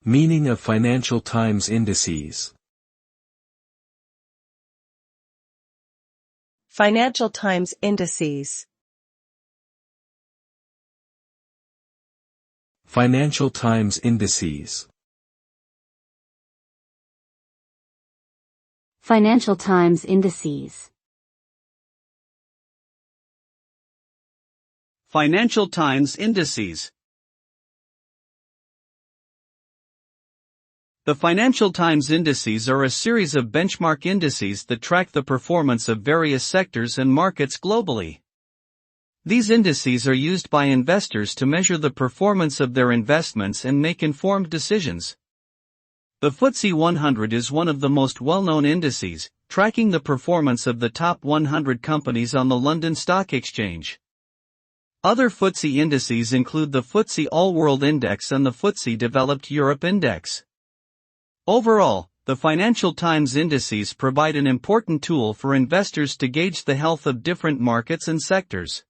Meaning of Financial Times Indices. Financial Times Indices. Financial Times Indices. Financial Times Indices. Financial Times Indices. The Financial Times Indices are a series of benchmark indices that track the performance of various sectors and markets globally. These indices are used by investors to measure the performance of their investments and make informed decisions. The FTSE 100 is one of the most well-known indices, tracking the performance of the top 100 companies on the London Stock Exchange. Other FTSE indices include the FTSE All-World Index and the FTSE Developed Europe Index. Overall, the Financial Times Indices provide an important tool for investors to gauge the health of different markets and sectors.